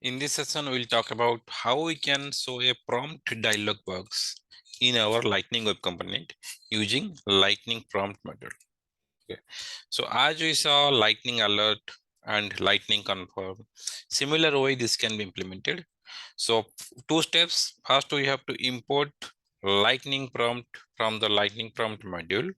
In this session, we'll talk about how we can show a prompt dialog box in our Lightning Web Component using Lightning Prompt module. Okay. So as we saw Lightning Alert and Lightning Confirm, similar way this can be implemented. So two steps. First, we have to import Lightning Prompt from the Lightning Prompt module.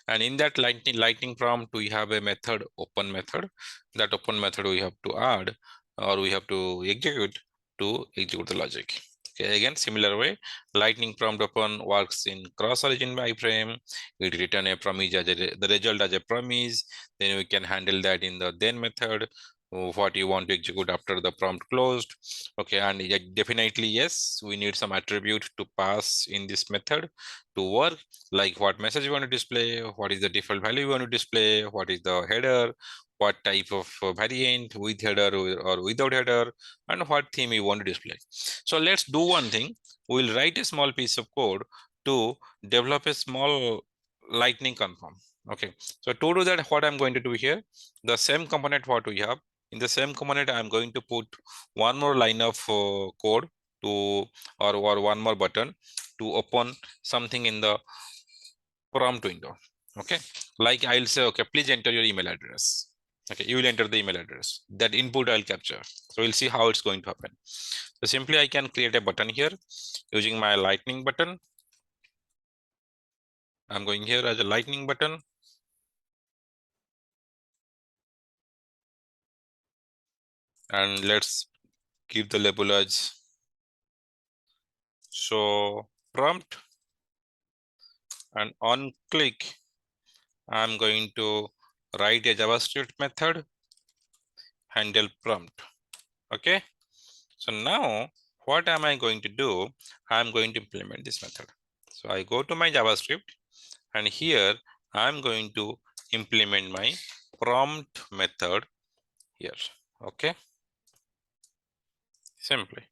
And in that lightning prompt, we have a method, open method. That open method we have to add or we have to execute the logic. Okay, again, similar way, lightning prompt open works in cross-origin iframe. It return a promise as the result as a promise. Then we can handle that in the then method. What you want to execute after the prompt closed. Okay, and definitely yes, we need some attribute to pass in this method to work, like what message you want to display, what is the default value you want to display, what is the header, what type of variant with header or without header, and what theme you want to display. So let's do one thing. We'll write a small piece of code to develop a small lightning confirm. Okay, so to do that, what I'm going to do here, the same component what we have, in the same component, I'm going to put one more line of code to, or one more button to open something in the prompt window. Okay, like I'll say, okay, please enter your email address. Okay, you will enter the email address. That input I'll capture. So we'll see how it's going to happen. So simply I can create a button here using my lightning button. I'm going here as a lightning button. And let's give the label as show prompt. And on click, I'm going to write a JavaScript method handle prompt. Okay. So now what am I going to do? I'm going to implement this method. So I go to my JavaScript and here I'm going to implement my prompt method here. Okay. Simply.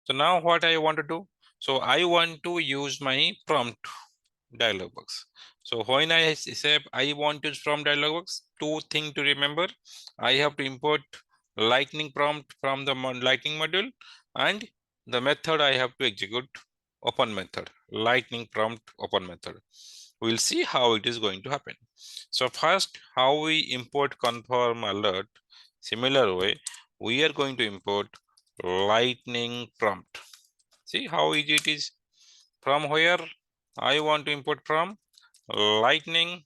So now what I want to do? So I want to use my prompt dialog box. So when I say I want to use prompt dialog box, two things to remember. I have to import lightning prompt from the lightning module and the method I have to execute open method, lightning prompt open method. We'll see how it is going to happen. So first, how we import confirm alert. Similar way, we are going to import lightning prompt. See how easy it is. From where I want to import from lightning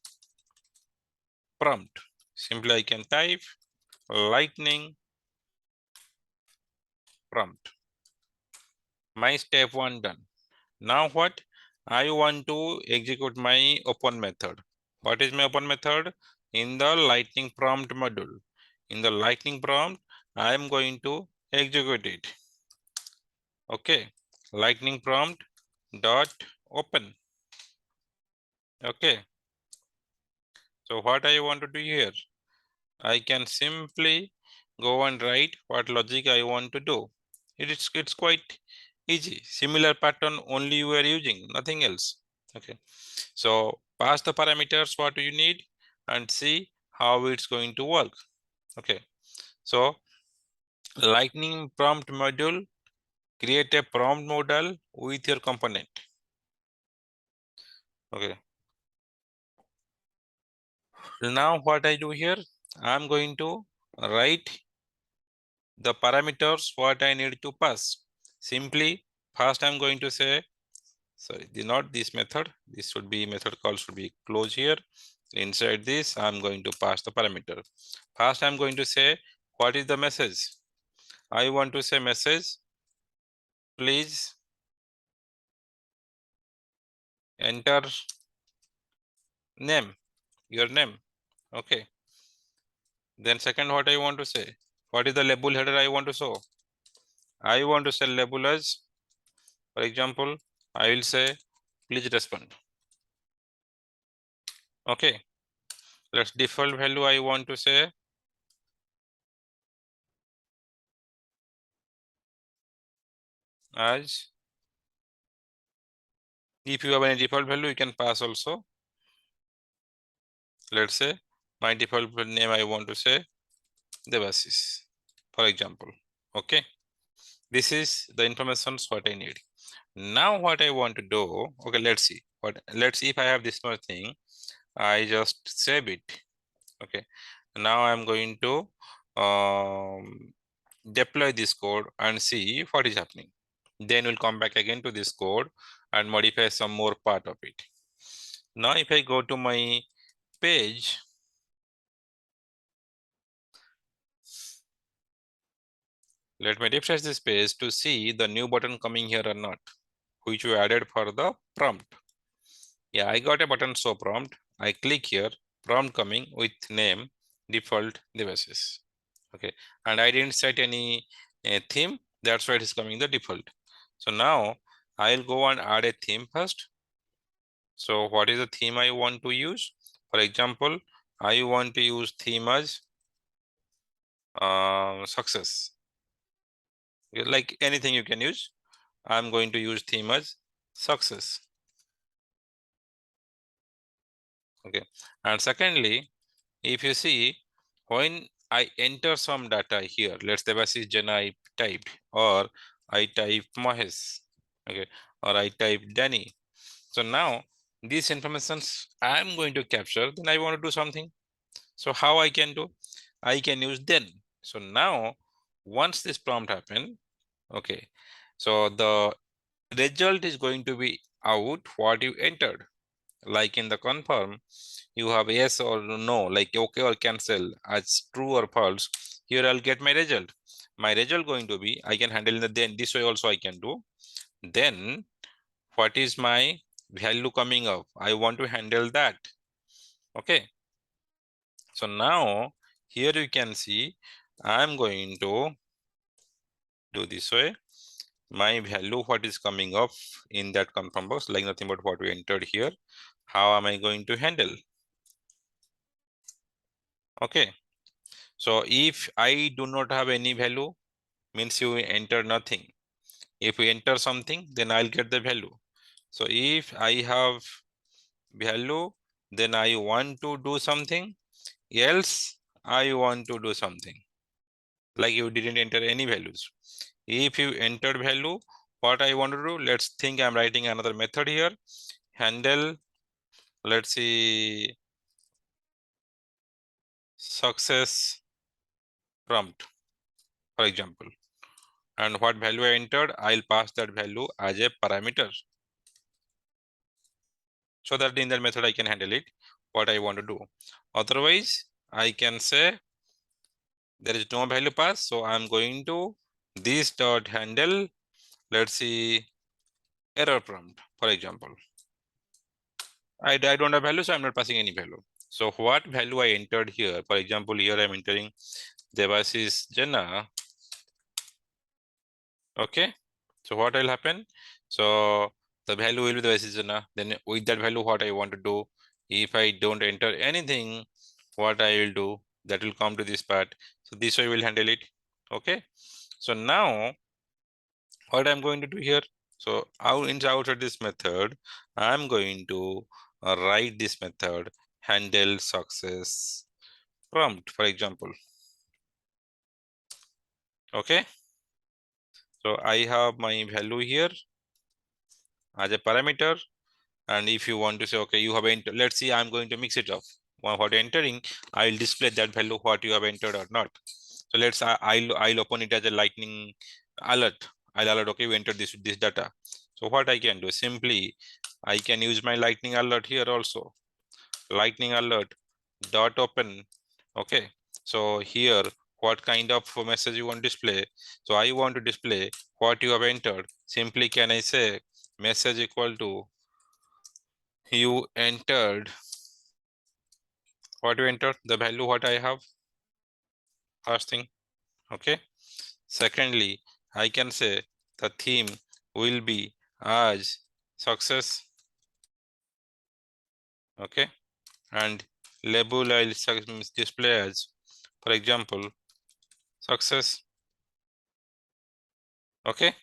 prompt. Simply I can type lightning prompt. My step one done. Now what? I want to execute my open method. What is my open method? In the lightning prompt module. In the lightning prompt, I am going to execute it. Okay. Lightning prompt dot open. Okay. So what I want to do here? I can simply go and write what logic I want to do. It's quite easy. Similar pattern only you are using, nothing else. Okay. So pass the parameters what you need and see how it's going to work. Okay. So lightning prompt module, create a prompt modal with your component. Okay. Now what I do here, I'm going to write the parameters what I need to pass. Simply, first I'm going to say, sorry, not this method. This should be method call should be close here. Inside this, I'm going to pass the parameter. First, I'm going to say, what is the message? I want to say message, please enter name, your name. Okay. Then second, what I want to say, what is the label header I want to show? I want to say label as, for example, I will say, please respond. Okay. Let's default value I want to say as, if you have any default value, you can pass also. Let's say my default name I want to say Devasis. for example. Okay, this is the information what I need. Now what I want to do, okay, let's see if I have this much thing, I just save it. Okay, now I'm going to deploy this code and see what is happening. Then we'll come back again to this code and modify some more part of it. Now if I go to my page, let me refresh this page to see the new button coming here or not, which we added for the prompt. Yeah, I got a button show prompt. I click here, prompt coming with name default devices. Okay, and I didn't set any theme. That's why it is coming the default. So now I'll go and add a theme first. So what is the theme I want to use? For example, I want to use theme as success. Okay, like anything you can use. I'm going to use theme as success. Okay, and secondly, if you see, when I enter some data here, let's say this is Jana I typed, or I type Mahesh, okay, or I type Danny. So now these informations I'm going to capture, then I want to do something. So how I can do? I can use then. So now once this prompt happen, okay, so the result is going to be out what you entered. Like in the confirm, you have yes or no, like okay or cancel as true or false. Here I'll get my result. My result going to be, I can handle it then this way also I can do. Then what is my value coming up? I want to handle that. Okay. So now here you can see I'm going to do this way. My value, what is coming up in that confirm box, like nothing but what we entered here. How am I going to handle? Okay. So if I do not have any value, means you enter nothing. If we enter something, then I'll get the value. So if I have value, then I want to do something, else I want to do something. Like you didn't enter any values. If you entered value, what I want to do, let's think I'm writing another method here. Handle, let's see, success prompt, for example. And what value I entered, I'll pass that value as a parameter. So that in that method I can handle it, what I want to do. Otherwise, I can say there is no value pass. So I'm going to this dot handle, let's see, error prompt, for example. I don't have value, so I'm not passing any value. So what value I entered here, for example, here I'm entering Devasis Jana. Okay. So what will happen? So the value will be Devasis Jana. Then with that value, what I want to do, if I don't enter anything, what I will do, that will come to this part. So this way we'll handle it. Okay. So now what I'm going to do here, so outside this method, I'm going to write this method handle success prompt, for example. Okay. So I have my value here as a parameter. And if you want to say, okay, you have entered, let's see, I'm going to mix it up. What entering, I'll display that value, what you have entered or not. So let's, I'll open it as a lightning alert. I'll alert, okay, we entered this data. So what I can do, simply, I can use my lightning alert here also. Lightning alert dot open. Okay. So here, what kind of message you want to display? So I want to display what you have entered. Simply can I say message equal to you entered, what you entered, the value what I have, first thing. Okay. Secondly, I can say the theme will be as success. Okay. And label I'll display as, for example, success. Okay.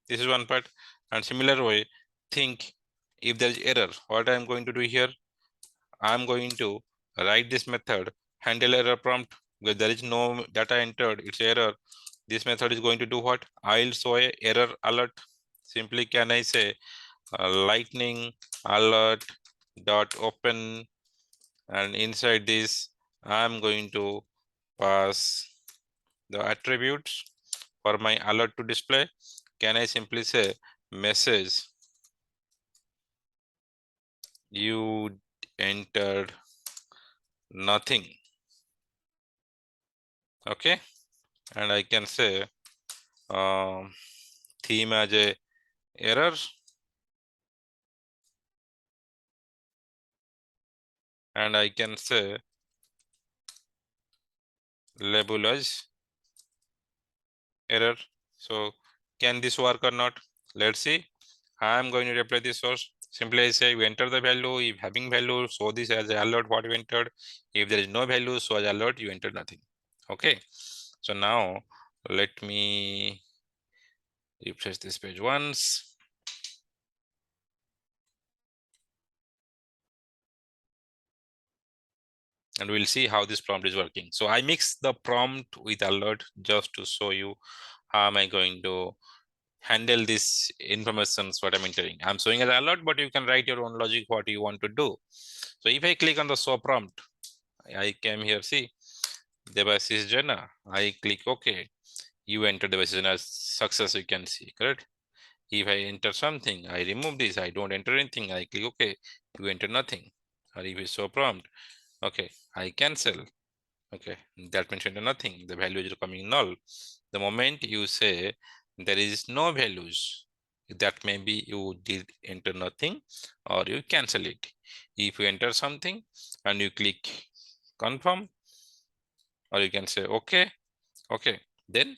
This is one part. And similar way, think if there is error, what I'm going to do here, I'm going to write this method handle error prompt. because there is no data entered, it's error. This method is going to do what? I'll show a error alert. Simply can I say lightning alert dot open, and inside this I'm going to pass the attributes for my alert to display. Can I simply say message you entered nothing? Okay, and I can say theme as a error, and I can say label as error. So can this work or not? Let's see. I'm going to replay this source. Simply I say you enter the value. If having value, show this as an alert what you entered. If there is no value, show as alert you entered nothing. Okay. So now let me refresh this page once. And we'll see how this prompt is working. So I mix the prompt with alert just to show you how am I going to handle this information what I'm entering. I'm showing as alert, but you can write your own logic what you want to do. So if I click on the show prompt, I came here, see, Devashish Jana. I click OK. You enter Devashish Jana as success, you can see, correct? If I enter something, I remove this, I don't enter anything, I click OK. You enter nothing. Or if it's show prompt, okay, I cancel. Okay, that means enter nothing. The value is coming null. The moment you say there is no values, that may be you did enter nothing or you cancel it. If you enter something and you click confirm, or you can say okay, okay, then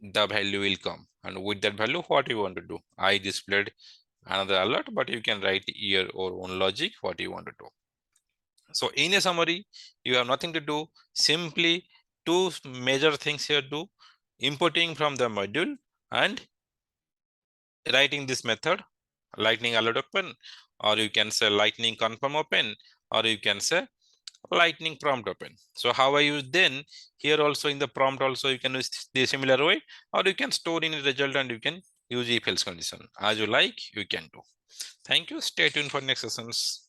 the value will come. And with that value, what you want to do? I displayed another alert, but you can write your own logic, what you want to do. So in a summary, you have nothing to do. Simply two major things here do: importing from the module and writing this method, lightning alert open, or you can say lightning confirm open, or you can say lightning prompt open. So how I use then here also in the prompt also you can use the similar way, or you can store in a result and you can use if else condition. As you like, you can do. Thank you. Stay tuned for next sessions.